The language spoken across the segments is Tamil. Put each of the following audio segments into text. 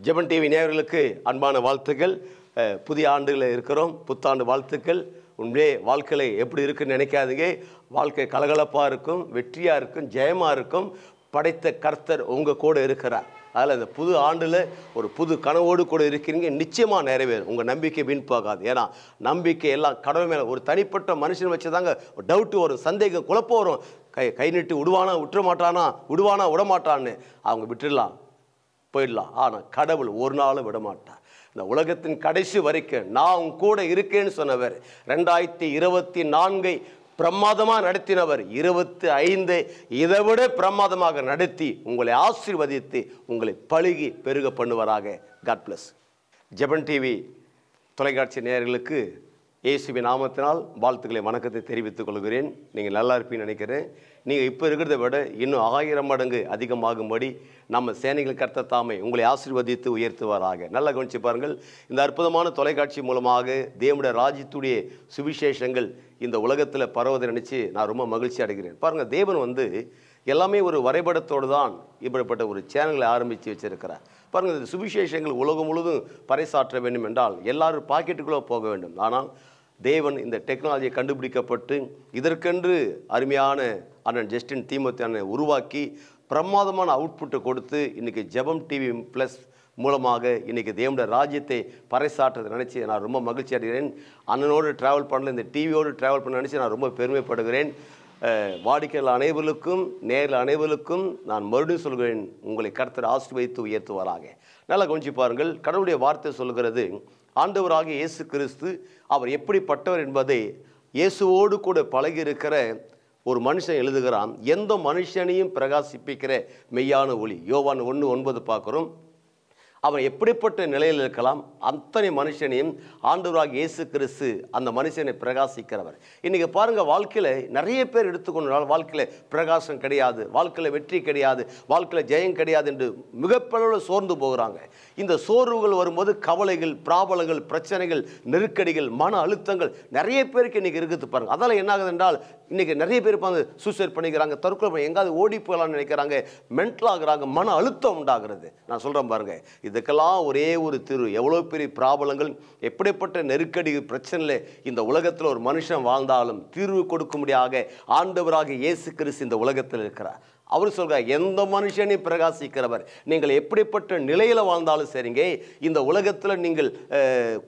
ஜெபன் டிவி நேயர்களுக்கு அன்பான வாழ்த்துக்கள். புதிய ஆண்டுகளில் இருக்கிறோம். புத்தாண்டு வாழ்த்துக்கள். உண்மையே வாழ்க்கையில் எப்படி இருக்குன்னு நினைக்காதீங்க. வாழ்க்கை கலகலப்பாக இருக்கும், வெற்றியாக இருக்கும், ஜெயமாக இருக்கும். படைத்த கர்த்தர் உங்கள் கூட இருக்கிறார். அதில் இந்த புது ஆண்டில் ஒரு புது கனவோடு கூட இருக்கிறீங்க. நிச்சயமாக நிறைவேறும். உங்கள் நம்பிக்கை வீண் போகாது. ஏன்னா நம்பிக்கை எல்லாம் கடவுள் மேலே. ஒரு தனிப்பட்ட மனுஷன் வச்சு தாங்க டவுட்டு வரும், சந்தேகம், குழப்பம் வரும். கை நீட்டு விடுவானா விட்டுற மாட்டானா, விடுவானா விடமாட்டான்னு அவங்க விட்டுடலாம், போயிடலாம். ஆனால் கடவுள் ஒரு நாளும் விடமாட்டார். இந்த உலகத்தின் கடைசி வரைக்கும் நான் உன் கூட இருக்கேன்னு சொன்னவர். 2024 பிரமாதமாக நடத்தினவர் 25 இதை விட பிரமாதமாக நடத்தி உங்களை ஆசீர்வதித்து உங்களை பழுகி பெருக பண்ணுவாராக. God bless. ஜெபன் டிவி தொலைக்காட்சி நேயர்களுக்கு இயேசுவின் நாமத்தினால் வாழ்த்துக்களை வணக்கத்தை தெரிவித்துக் கொள்கிறேன். நீங்கள் நல்லா இருப்பீங்கன்னு நினைக்கிறேன். நீங்கள் இப்போ இருக்கிறத விட இன்னும் 1000 மடங்கு அதிகமாகும்படி நம்ம சேனைகள் கர்த்தர் தாமே உங்களை ஆசீர்வதித்து உயர்த்துவாராக. நல்லா கவனிச்சு பாருங்கள். இந்த அற்புதமான தொலைக்காட்சி மூலமாக தேவனுடைய ராஜ்யத்துடைய சுவிசேஷங்கள் இந்த உலகத்தில் பரவதை நினச்சி நான் ரொம்ப மகிழ்ச்சி அடைகிறேன். பாருங்கள், தேவன் எல்லாமே ஒரு வரைபடத்தோடு தான் இப்படிப்பட்ட ஒரு சேனல்களை ஆரம்பித்து வச்சிருக்கிறார். பாருங்கள், இந்த சுவிசேஷங்கள் உலகம் முழுவதும் பறைசாற்ற வேண்டும் என்றால் எல்லாரும் பாக்கெட்டுக்குள்ளே போக வேண்டும். ஆனால் தேவன் இந்த டெக்னாலஜியை கண்டுபிடிக்கப்பட்டு இதற்கென்று அருமையான அண்ணன் ஜஸ்டின் தீமோத்தி அண்ணனை உருவாக்கி பிரமாதமான அவுட்புட்டை கொடுத்து இன்றைக்கி ஜெபம் டிவி ப்ளஸ் மூலமாக இன்றைக்கி தேவனுடைய ராஜ்யத்தை பறைசாற்றதை நினச்சி நான் ரொம்ப மகிழ்ச்சி அடைகிறேன். அண்ணனோடு ட்ராவல் பண்ணல, இந்த டிவியோடு ட்ராவல் பண்ண நினச்சி நான் ரொம்ப பெருமைப்படுகிறேன். வாடிக்கையாளர் அனைவருக்கும் நேரில் அனைவருக்கும் நான் மறுபடியும் சொல்கிறேன், உங்களை கர்த்தர் ஆசீர்வதித்து உயர்த்துவாராக. நல்லா கவனிச்சு பாருங்கள். கடவுளுடைய வார்த்தை சொல்கிறது, ஆண்டவராகிய இயேசு கிறிஸ்து அவர் எப்படிப்பட்டவர் என்பதை இயேசுவோடு கூட பழகி இருக்கிற ஒரு மனுஷன் எழுதுகிறான். எந்த மனுஷனையும் பிரகாசிப்பிக்கிற மெய்யான ஒளி. யோவான் 1:9 பார்க்குறோம். அவன் எப்படிப்பட்ட நிலையில் இருக்கலாம், அத்தனை மனுஷனையும் ஆண்டவராகிய இயேசு கிறிஸ்து அந்த மனுஷனை பிரகாசிக்கிறவர். இன்றைக்கி பாருங்கள், வாழ்க்கையில் நிறைய பேர் எடுத்துக்கொண்டால் வாழ்க்கையில் பிரகாசம் கிடையாது, வாழ்க்கையில் வெற்றி கிடையாது, வாழ்க்கையில் ஜெயம் கிடையாது என்று மிகப்பெரிய சோர்ந்து போகிறாங்க. இந்த சோர்வுகள் வரும்போது கவலைகள், பிராபலங்கள், பிரச்சனைகள், நெருக்கடிகள், மன அழுத்தங்கள் நிறைய பேருக்கு இன்றைக்கி இருக்குது பாருங்கள். அதனால் என்ன ஆகுது என்றால் இன்றைக்கி நிறைய பேர் சூசைட் பண்ணிக்கிறாங்க, தற்கொலை எங்காவது ஓடி போகலான்னு நினைக்கிறாங்க, மென்டல் ஆகுறாங்க, மன அழுத்தம் உண்டாகிறது. நான் சொல்கிறேன் பாருங்கள், இதுக்கெல்லாம் ஒரே ஒரு தீர்வு. எவ்வளோ பெரிய பிராபலங்கள், எப்படிப்பட்ட நெருக்கடி பிரச்சனையில் இந்த உலகத்தில் ஒரு மனுஷன் வாழ்ந்தாலும் தீர்வு கொடுக்கும்படியாக ஆண்டவராக இயேசு கிறிஸ்து இந்த உலகத்தில் இருக்கிறார். அவர் சொல்கிறார், எந்த மனுஷனையும் பிரகாசிக்கிறவர். நீங்கள் எப்படிப்பட்ட நிலையில் வாழ்ந்தாலும் சரிங்க, இந்த உலகத்தில் நீங்கள்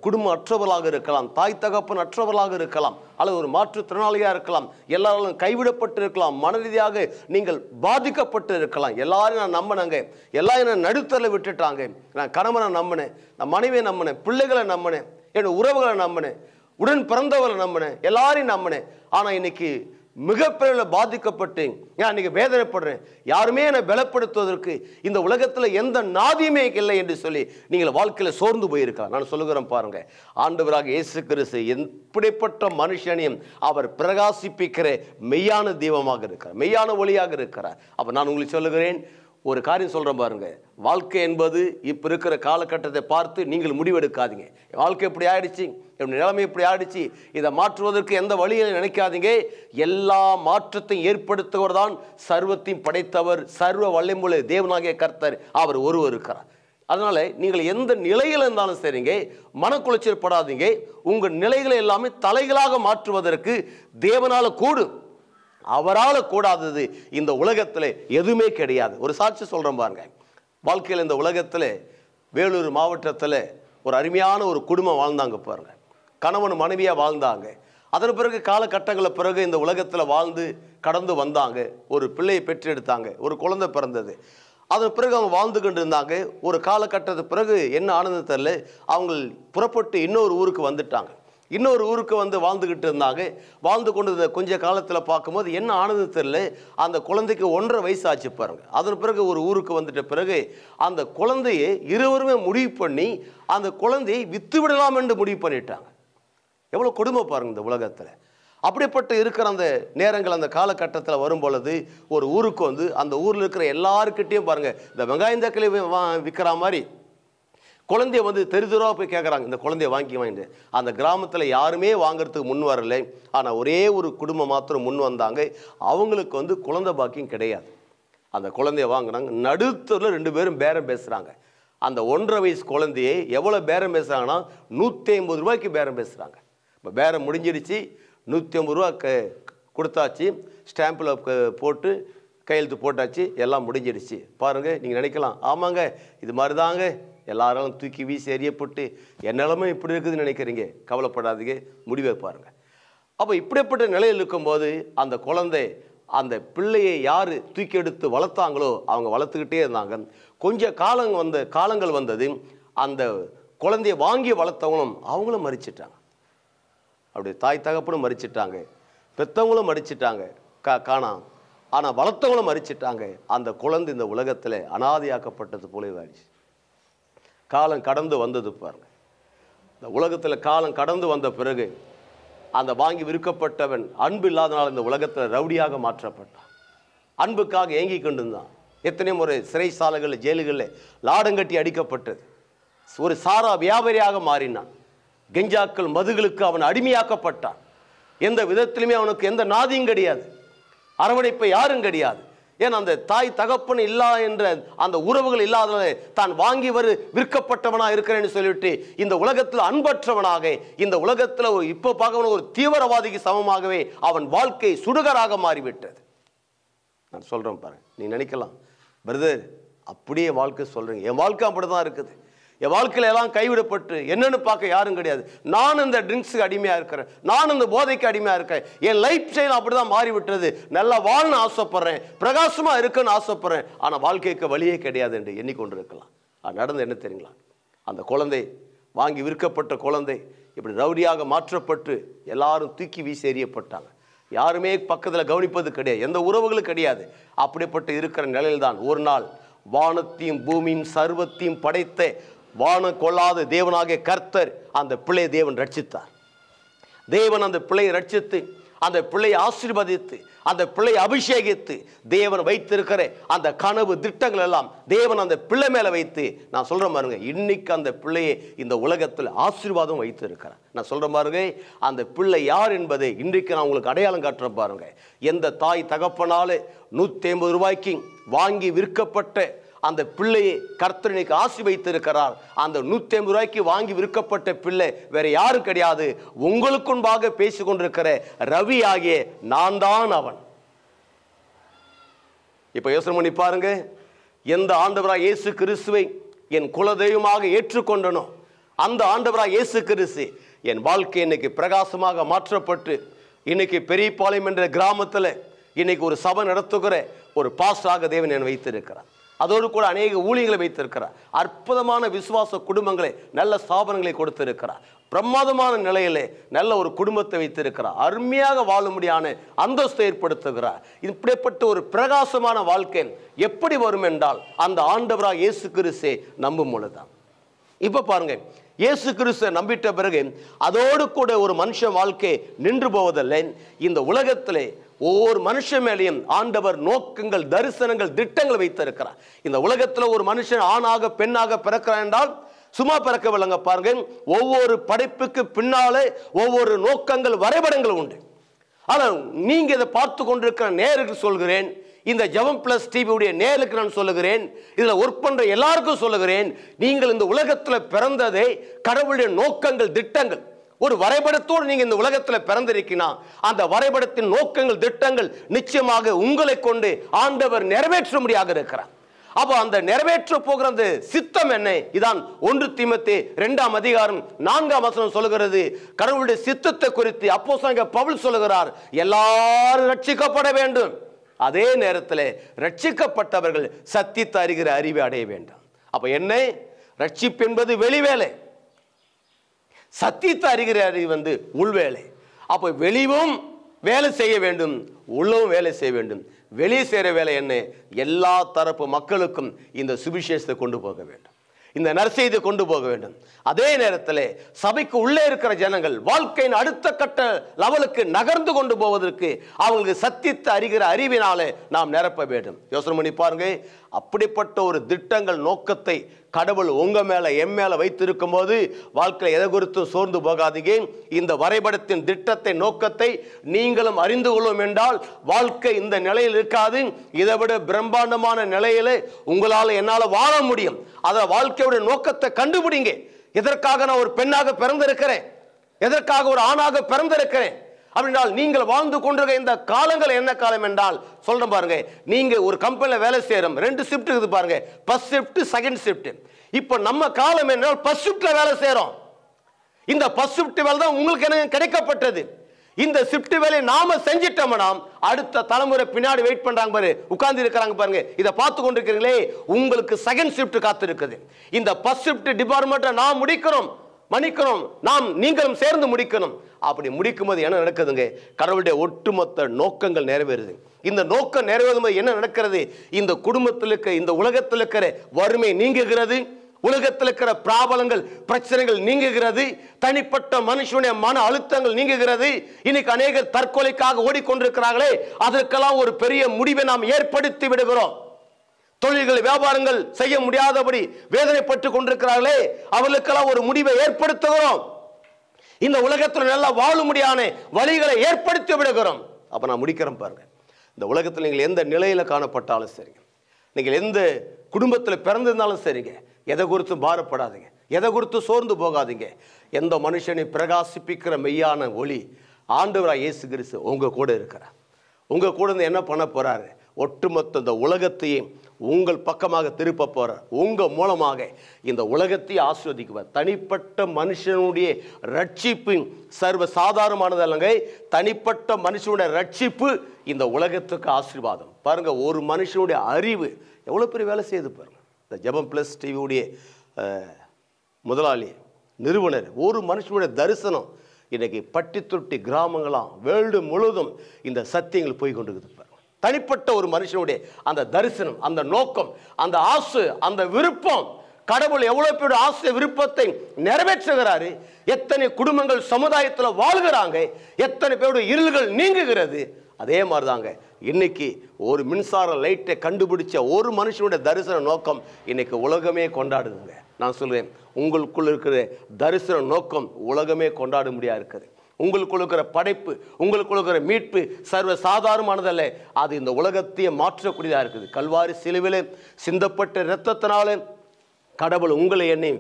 குடும்ப அற்றவர்களாக இருக்கலாம், தாய் தகப்பன் அற்றவர்களாக இருக்கலாம், அல்லது ஒரு மாற்றுத்திறனாளியாக இருக்கலாம், எல்லாரும் கைவிடப்பட்டு இருக்கலாம், மன ரீதியாக நீங்கள் பாதிக்கப்பட்டு இருக்கலாம். எல்லாரும் நான் நம்பினேங்க, எல்லாரும் நான் நடுத்தரில் விட்டுட்டாங்க. நான் கணவனை நம்பினேன், நான் மனைவியை நம்பினேன், பிள்ளைகளை நம்பினேன், என் உறவுகளை நம்பினேன், உடன் பிறந்தவர்களை நம்பினேன், எல்லாரையும் நம்பினேன். ஆனால் இன்னைக்கு மிகப்பெரிய பாதிக்கப்பட்டு நான் இன்னைக்கு வேதனைப்படுறேன். யாருமே என்னை பலப்படுத்துவதற்கு இந்த உலகத்தில் எந்த நாதியுமே இல்லை என்று சொல்லி நீங்கள் வாழ்க்கையில் சோர்ந்து போயிருக்கலாம். நான் சொல்லுகிறேன் பாருங்க, ஆண்டவராக இயேசு கிறிஸ்து எப்படிப்பட்ட மனுஷனையும் அவர் பிரகாசிப்பிக்கிற மெய்யான தெய்வமாக இருக்கிறார், மெய்யான ஒளியாக இருக்கிறார். அப்போ நான் உங்களுக்கு சொல்லுகிறேன், ஒரு காரியம் சொல்கிறேன் பாருங்க, வாழ்க்கை என்பது இப்போ இருக்கிற காலகட்டத்தை பார்த்து நீங்கள் முடிவெடுக்காதீங்க. வாழ்க்கை இப்படி ஆயிடுச்சு, என்னுடைய நிலைமை இப்படி ஆயிடுச்சு, இதை மாற்றுவதற்கு எந்த வழியை நினைக்காதீங்க. எல்லா மாற்றத்தையும் ஏற்படுத்துவர் தான் சர்வத்தையும் படைத்தவர், சர்வ வல்லமையுள்ள தேவனாகிய கர்த்தர், அவர் ஒருவர் இருக்கிறார். அதனால் நீங்கள் எந்த நிலையில் இருந்தாலும் சரிங்க, மனக்குலைச்சல் படாதீங்க. உங்கள் நிலைகளை எல்லாமே தலைகளாக மாற்றுவதற்கு தேவனால் கூடும். அவரால் கூடாதது இந்த உலகத்தில் எதுவுமே கிடையாது. ஒரு சாட்சி சொல்கிறேன் பாருங்க. வாழ்க்கையில் இந்த உலகத்தில் வேலூர் மாவட்டத்தில் ஒரு அருமையான ஒரு குடும்பம் வாழ்ந்தாங்க பாருங்க. கணவன் மனைவியாக வாழ்ந்தாங்க. அதன் பிறகு காலகட்டங்களில் பிறகு இந்த உலகத்தில் வாழ்ந்து கடந்து வந்தாங்க. ஒரு பிள்ளையை பெற்றெடுத்தாங்க, ஒரு குழந்தை பிறந்தது. அதன் பிறகு அவங்க வாழ்ந்து கொண்டு இருந்தாங்க. ஒரு காலகட்டத்துக்கு பிறகு என்ன ஆனது தெரியல, அவங்க புறப்பட்டு இன்னொரு ஊருக்கு வந்துட்டாங்க. இன்னொரு ஊருக்கு வாழ்ந்துக்கிட்டு இருந்தாங்க. வாழ்ந்து கொண்டு கொஞ்ச காலத்தில் பார்க்கும்போது என்ன ஆனது தெரியல, அந்த குழந்தைக்கு 1.5 வயசு ஆச்சு பாருங்க. அதன் பிறகு ஒரு ஊருக்கு வந்துட்ட பிறகு அந்த குழந்தையை இருவருமே முடிவு பண்ணி அந்த குழந்தையை வித்து விடலாம் என்று முடிவு பண்ணிட்டாங்க. எவ்வளோ கொடுமை பாருங்க இந்த உலகத்தில். அப்படிப்பட்டு இருக்கிற அந்த நேரங்கள், அந்த காலகட்டத்தில் வரும் பொழுது ஒரு ஊருக்கு அந்த ஊரில் இருக்கிற எல்லாருக்கிட்டையும் பாருங்க, இந்த வெங்காயம் தக்காளி விற்கிற மாதிரி குழந்தைய தெருதுராக போய் கேட்குறாங்க, இந்த குழந்தைய வாங்கிட்டு. அந்த கிராமத்தில் யாருமே வாங்கிறதுக்கு முன் வரலை. ஆனால் ஒரே ஒரு குடும்பம் மாத்திரம் முன் வந்தாங்க. அவங்களுக்கு குழந்தை பாக்கியம் கிடையாது. அந்த குழந்தைய வாங்கினாங்க. நடுத்தூரில் 2 பேரும் பேரம் பேசுகிறாங்க. அந்த 1.5 வயசு குழந்தையை எவ்வளோ பேரம் பேசுகிறாங்கன்னா 150 ரூபாய்க்கு பேரம் பேசுகிறாங்க. இப்போ பேரம் முடிஞ்சிடுச்சு, 150 ரூபா கொடுத்தாச்சு, ஸ்டாம்பில் போட்டு கையெழுத்து போட்டாச்சு, எல்லாம் முடிஞ்சிடுச்சு. பாருங்கள், நீங்கள் நினைக்கலாம், ஆமாங்க இது மாதிரி தாங்க எல்லாரும் தூக்கி வீசி எறியப்பட்டு என் நிலமை இப்படி இருக்குதுன்னு நினைக்கிறீங்க. கவலைப்படாதீங்க, முடிவை பாருங்கள். அப்போ இப்படிப்பட்ட நிலையில் இருக்கும்போது அந்த குழந்தை, அந்த பிள்ளையை யார் தூக்கி எடுத்து வளர்த்தாங்களோ அவங்க வளர்த்துக்கிட்டே இருந்தாங்க. கொஞ்சம் காலங்கள் வந்தது, அந்த குழந்தையை வாங்கி வளர்த்தவங்களும் அவங்களும் மறிச்சிட்டாங்க. அப்படி தாய் தகப்பனும் மறிச்சிட்டாங்க, பெற்றவங்களும் மறிச்சிட்டாங்க, காணாம். ஆனால் வளர்த்தவங்களும் மறிச்சிட்டாங்க. அந்த குழந்தை இந்த உலகத்தில் அனாதையாக்கப்பட்டது போல ஆயிடுச்சு. காலம் கடந்து வந்தது பாருங்க. இந்த உலகத்தில் காலம் கடந்து வந்த பிறகு அந்த வாங்கி விற்கப்பட்டவன் அன்பு இல்லாதனால் இந்த உலகத்தில் ரவுடியாக மாற்றப்பட்டான். அன்புக்காக ஏங்கி கொண்டிருந்தான். எத்தனை முறை சிறைச்சாலைகளில் ஜெயில்களில் லாடங்கட்டி அடிக்கப்பட்டது. ஒரு சாரா வியாபாரியாக மாறினான். கெஞ்சாக்கள் மதுகளுக்கு அவன் அடிமையாக்கப்பட்டான். எந்த விதத்திலுமே அவனுக்கு எந்த நாதியும் கிடையாது, அரவணைப்பை யாரும் கிடையாது. ஏன் அந்த தாய் தகப்பன் இல்லா என்ற அந்த உறவுகள் இல்லாதனால தான் வாங்கி விற்கப்பட்டவனாக இருக்கிறேன்னு சொல்லிவிட்டு இந்த உலகத்தில் அன்பற்றவனாக, இந்த உலகத்தில் இப்போ பார்க்க ஒரு தீவிரவாதிக்கு சமமாகவே அவன் வாழ்க்கை சுடுகாடாக மாறிவிட்டது. நான் சொல்கிறேன் பாருங்க, நீ நினைக்கலாம் பிரதர் அப்படியே வாழ்க்கை சொல்கிறீங்க, என் வாழ்க்கை அப்படி தான் இருக்குது, என் வாழ்க்கையில் எல்லாம் கைவிடப்பட்டு என்னன்னு பார்க்க யாரும் கிடையாது, நான் இந்த ட்ரிங்க்ஸுக்கு அடிமையாக இருக்கிறேன், நான் இந்த போதைக்கு அடிமையாக இருக்கேன், என் லைஃப் ஸ்டைல் அப்படி தான் மாறிவிட்டது, நல்லா வாழணும்னு ஆசைப்படுறேன், பிரகாசமாக இருக்குன்னு ஆசைப்படுறேன், ஆனால் வாழ்க்கைக்கு வழியே கிடையாது என்று எண்ணிக்கொண்டு இருக்கலாம். அது நடந்து என்ன தெரியுங்களா, அந்த குழந்தை வாங்கி விற்கப்பட்ட குழந்தை இப்படி ரவுடியாக மாற்றப்பட்டு எல்லாரும் தூக்கி வீசி எறியப்பட்டாங்க. யாருமே பக்கத்தில் கவனிப்பது கிடையாது, எந்த உறவுகளும் கிடையாது. அப்படிப்பட்டு இருக்கிற நிலையில்தான் ஒரு நாள் வானத்தையும் பூமியும் சர்வத்தையும் படைத்த வானம் கொள்ளாத தேவனாகிய கர்த்தர் அந்த பிள்ளையை தேவன் ரட்சித்தார். தேவன் அந்த பிள்ளையை ரட்சித்து, அந்த பிள்ளையை ஆசீர்வதித்து, அந்த பிள்ளையை அபிஷேகித்து, தேவன் வைத்திருக்கிற அந்த கனவு திட்டங்கள் எல்லாம் தேவன் அந்த பிள்ளை மேலே வைத்து, நான் சொல்கிறேன் பாருங்க, இன்னைக்கு அந்த பிள்ளையை இந்த உலகத்தில் ஆசீர்வாதம் வைத்து இருக்கிறேன். நான் சொல்கிறேன் பாருங்க, அந்த பிள்ளை யார் என்பதை இன்றைக்கு நான் உங்களுக்கு அடையாளம் காட்டுறேன் பாருங்க. எந்த தாய் தகப்பனாலே 150 ரூபாய்க்கு வாங்கி விற்கப்பட்ட அந்த பிள்ளையை கர்த்தர் இன்னைக்கு ஆசி வைத்திருக்கிறார். அந்த 150 ரூபாய்க்கு வாங்கி விற்கப்பட்ட பிள்ளை வேற யாரும் கிடையாது, உங்களுக்கு முன்பாக பேசிக்கொண்டிருக்கிற ரவி ஆகிய நான் தான் அவன். இப்ப யோசனை பண்ணி பாருங்க, எந்த ஆண்டவராய் இயேசு கிறிஸ்துவை என் குலதெய்வமாக ஏற்றுக்கொண்டனோ அந்த ஆண்டவராய் இயேசு கிறிஸ்து என் வாழ்க்கை இன்னைக்கு பிரகாசமாக மாற்றப்பட்டு, இன்னைக்கு பெரியபாளையம் என்ற கிராமத்தில் இன்னைக்கு ஒரு சபை நடத்துகிற ஒரு பாஸ்டராக தேவன் என்னை வைத்திருக்கிறார். அதோடு கூட அநேக ஊழியர்களை வைத்திருக்கிறார். அற்புதமான விசுவாச குடும்பங்களை, நல்ல ஸ்தாபனங்களை கொடுத்திருக்கிறார். பிரமாதமான நிலையிலே நல்ல ஒரு குடும்பத்தை வைத்திருக்கிறார். அருமையாக வாழும்படியான அந்தஸ்தை ஏற்படுத்துகிறார். இப்படிப்பட்ட ஒரு பிரகாசமான வாழ்க்கை எப்படி வரும் என்றால் அந்த ஆண்டவராக இயேசு கிறிஸ்துவை நம்பும் பொழுதுதான். இப்ப பாருங்க, இயேசு கிறிஸ்துவை நம்பிட்ட பிறகு அதோடு கூட ஒரு மனுஷன் வாழ்க்கை நின்று போவதில்லை. இந்த உலகத்திலே ஒவ்வொரு மனுஷன் மேலேயும் ஆண்டவர் நோக்கங்கள், தரிசனங்கள், திட்டங்கள் வைத்திருக்கிறார். இந்த உலகத்தில் ஒரு மனுஷன் ஆணாக பெண்ணாக பிறக்கிறான் என்றால் சும்மா பிறக்கவில்லைங்க. பாருங்க, ஒவ்வொரு படைப்புக்கு பின்னாலே ஒவ்வொரு நோக்கங்கள், வரைபடங்கள் உண்டு. ஆனால் நீங்க இதை பார்த்து கொண்டிருக்கிற நேருக்கு சொல்கிறேன், இந்த ஜெபம் பிளஸ் டிவியுடைய நேருக்கு நான் சொல்லுகிறேன், இதில் ஒர்க் பண்ற எல்லாருக்கும் சொல்லுகிறேன், நீங்கள் இந்த உலகத்தில் பிறந்ததே கடவுளுடைய நோக்கங்கள், திட்டங்கள், ஒரு வரைபடத்தோடு நீங்க இந்த உலகத்தில் பிறந்திருக்கினா அந்த வரைபடத்தின் நோக்கங்கள், திட்டங்கள் நிச்சயமாக உங்களை கொண்டு ஆண்டவர் நிறைவேற்றும்படியாக இருக்கிறார். அப்போ அந்த நிறைவேற்ற போகிற அந்த சித்தம் என்ன? இதான் 1 தீமோத்தேயு 2ஆம் அதிகாரம் 4ஆம் வசனம் சொல்லுகிறது. கடவுளுடைய சித்தத்தை குறித்து அப்போஸ்தலனாகிய பவுல் சொல்லுகிறார், எல்லாரும் ரட்சிக்கப்பட வேண்டும், அதே நேரத்தில் ரட்சிக்கப்பட்டவர்கள் சத்தியத்தை அறிகிற அறிவை அடைய வேண்டும். அப்ப என்ன ரட்சிப்பு என்பது வெளிவேலை, சத்தியத்தை அறிகிற அறிவு உள்வேலை. அப்போ வெளியும் வேலை செய்ய வேண்டும், உள்ளவும் வேலை செய்ய வேண்டும். வெளியே செய்கிற வேலை என்ன? எல்லா தரப்பு மக்களுக்கும் இந்த சுவிசேஷத்தை கொண்டு போக வேண்டும், இந்த நற்செய்தியை கொண்டு போக வேண்டும். அதே நேரத்தில் சபைக்கு உள்ளே இருக்கிற ஜனங்கள் வாழ்க்கையின் அடுத்த கட்ட லெவலுக்கு நகர்ந்து கொண்டு போவதற்கு அவங்களுக்கு சத்தியத்தை அறிகிற அறிவினாலே நாம் நிரப்ப வேண்டும். யோசனை பண்ணி பாருங்க, அப்படிப்பட்ட ஒரு திட்டங்கள் நோக்கத்தை கடவுள் உங்க மேல என் மேல வைத்திருக்கும் போது வாழ்க்கையில் எதை குறித்து சோர்ந்து போகாதீங்க. இந்த வரைபடத்தின் திட்டத்தை நோக்கத்தை நீங்களும் அறிந்து கொள்ளும் என்றால் வாழ்க்கை இந்த நிலையில் இருக்காது. இதை விட பிரம்மாண்டமான நிலையில உங்களால் என்னால் வாழ முடியும். அத வாழ்க்கையோட நோக்கத்தை கண்டுபிடிங்க. எதற்காக நான் ஒரு பெண்ணாக பிறந்திருக்கிறேன், எதற்காக ஒரு ஆணாக பிறந்திருக்கிறேன் அப்படின்றால் நீங்கள் வாழ்ந்து கொண்டிருக்க இந்த காலங்கள் என்ன காலம் என்றால் சொல்றேன் பாருங்க. நீங்க ஒரு கம்பெனில வேலை செய்யறோம், 2 ஷிஃப்ட் இருக்குது பாருங்க, ஃபர்ஸ்ட் ஷிஃப்ட் செகண்ட் ஷிஃப்ட். இப்போ நம்ம காலம் என்ன, ஃபர்ஸ்ட் ஷிஃப்ட்ல வேலை செய்யறோம். இந்த ஃபர்ஸ்ட் ஷிஃப்ட் வேலை தான் உங்களுக்கு என்ன கிடைக்கப்பட்டது. இந்த ஷிஃப்ட் வேலையை நாம செஞ்சிட்டோம்னா அடுத்த தலைமுறை பின்னாடி வெயிட் பண்றாங்க பாரு, உட்கார்ந்து இருக்கிறாங்க பாருங்க, இதை பார்த்து கொண்டிருக்கிறீங்களே, உங்களுக்கு செகண்ட் ஷிஃப்ட் காத்து இருக்குது. இந்த ஃபர்ஸ்ட் ஷிஃப்ட் டிபார்ட்மெண்ட்டை நாம் முடிக்கிறோம், நாம் நீங்களும் சேர்ந்து முடிக்கணும். அப்படி முடிக்கும் போது என்ன நடக்குதுங்க, கடவுளுடைய ஒட்டுமொத்த நோக்கங்கள் நிறைவேறுது. இந்த நோக்கம் நிறைவேறும் போது என்ன நடக்கிறது, இந்த குடும்பத்தில் இருக்கிற இந்த உலகத்தில் இருக்கிற வறுமை நீங்குகிறது, உலகத்தில் இருக்கிற பிராபலங்கள் பிரச்சனைகள் நீங்குகிறது, தனிப்பட்ட மனுஷனுடைய மன அழுத்தங்கள் நீங்குகிறது. இன்னைக்கு அநேகர் தற்கொலைக்காக ஓடிக்கொண்டிருக்கிறார்களே, அதற்கெல்லாம் ஒரு பெரிய முடிவை நாம் ஏற்படுத்தி விடுகிறோம். தொழில்கள் வியாபாரங்கள் செய்ய முடியாதபடி வேதனைப்பட்டு கொண்டிருக்கிறார்களே, அவர்களுக்கெல்லாம் ஒரு முடிவை ஏற்படுத்துகிறோம். இந்த உலகத்தில் நல்லா வாழ முடியாத வழிகளை ஏற்படுத்தி விடுகிறோம். அப்ப நான் முடிக்கிறேன் பாருங்க. இந்த உலகத்தில் நீங்கள் எந்த நிலையில காணப்பட்டாலும் சரிங்க, நீங்கள் எந்த குடும்பத்தில் பிறந்திருந்தாலும் சரிங்க, எதை குறித்து பாரப்படாதீங்க, எதை குறித்து சோர்ந்து போகாதீங்க. எந்த மனுஷனை பிரகாசிப்பிக்கிற மெய்யான ஒளி ஆண்டவராய் இயேசு கிறிஸ்து உங்க கூட இருக்கிறார். உங்க கூட இருந்து என்ன பண்ண போறாரு, ஒட்டுமொத்த இந்த உலகத்தையும் உங்கள் பக்கமாக திருப்ப போறார். உங்க மூலமாக இந்த உலகத்தை ஆசீர்வதிக்குவார். தனிப்பட்ட மனுஷனுடைய ரட்சிப்பு சர்வ சாதாரணமானது அல்லங்க. தனிப்பட்ட மனுஷனுடைய ரட்சிப்பு இந்த உலகத்துக்கு ஆசீர்வாதம். பாருங்க, ஒரு மனுஷனுடைய அறிவு எவ்வளவு பெரிய வேலை செய்யுது பாருங்க. இந்த ஜெபம் பிளஸ் டிவியுடைய முதலாளி நிறுவனர், ஒரு மனுஷனுடைய தரிசனம் இன்னைக்கு பட்டி தொட்டி கிராமங்களாம் வேர்ல்டு முழுவதும் இந்த சத்தியங்கள் போய் கொண்டிருக்குது. தனிப்பட்ட ஒரு மனுஷனுடைய அந்த தரிசனம், அந்த நோக்கம், அந்த ஆசை, அந்த விருப்பம், கடவுள் எவ்வளவு பேர் ஆசை விருப்பத்தை நிறைவேற்றுகிறாரு. எத்தனை குடும்பங்கள் சமுதாயத்தில் வாழ்கிறாங்க, எத்தனை பேருடைய இருள்கள் நீங்குகிறது. அதே மாதிரிதாங்க இன்னைக்கு ஒரு மின்சார லைட்டை கண்டுபிடிச்ச ஒரு மனுஷனுடைய தரிசன நோக்கம் இன்னைக்கு உலகமே கொண்டாடுதுங்க. நான் சொல்றேன், உங்களுக்குள்ள இருக்கிற தரிசன நோக்கம் உலகமே கொண்டாட முடியாது இருக்குது. உங்களுக்குள்ள இருக்கிற படைப்பு, உங்களுக்குள்ள இருக்கிற மீட்பு சர்வ சாதாரணமானதல்ல. அது இந்த உலகத்தையே மாற்றக்கூடியதா இருக்குது. கல்வாரி சிலுவிலே சிந்தப்பட்ட இரத்தத்தினால கடவுள் உங்களை என்னை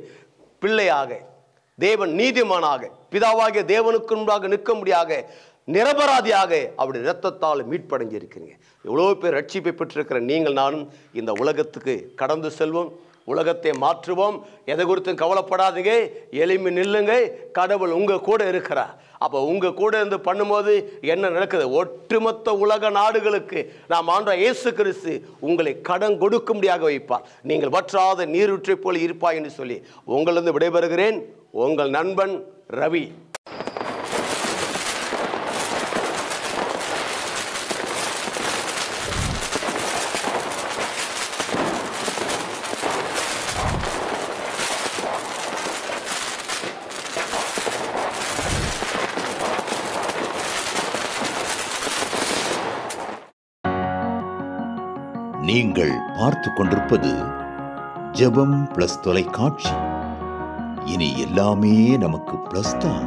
பிள்ளையாக, தேவன் நீதிமானாக, பிதாவாகிய தேவனுக்கு முன்பாக நிற்க முடியாக, நிரபராதியாக அவருடைய இரத்தத்தால் மீட்படைஞ்சு இருக்கிறீங்க. எவ்வளோ பேர் ரட்சிப்பை பெற்றிருக்கிற நீங்கள் நானும் இந்த உலகத்துக்கு கடந்து செல்வோம், உலகத்தை மாற்றுவோம். எதை குறித்து கவலைப்படாதீங்க, எளிமை நில்லுங்க, கடவுள் உங்க கூட இருக்கிறார். அப்போ உங்க கூட இருந்து பண்ணும்போது என்ன நடக்குது, ஒட்டுமொத்த உலக நாடுகளுக்கு நாம் ஆண்டவர் இயேசு கிறிஸ்து உங்களை கடன் கொடுக்கும்படியாக வைப்பார். நீங்கள் வற்றாத நீரூற்றை போல இருப்பாய் என்று சொல்லி உங்களிருந்து விடைபெறுகிறேன். உங்கள் நண்பன் ரவி. நீங்கள் பார்த்து கொண்டிருப்பது ஜெபம் பிளஸ் தொலைக்காட்சி. இனி எல்லாமே நமக்கு பிளஸ் தான்.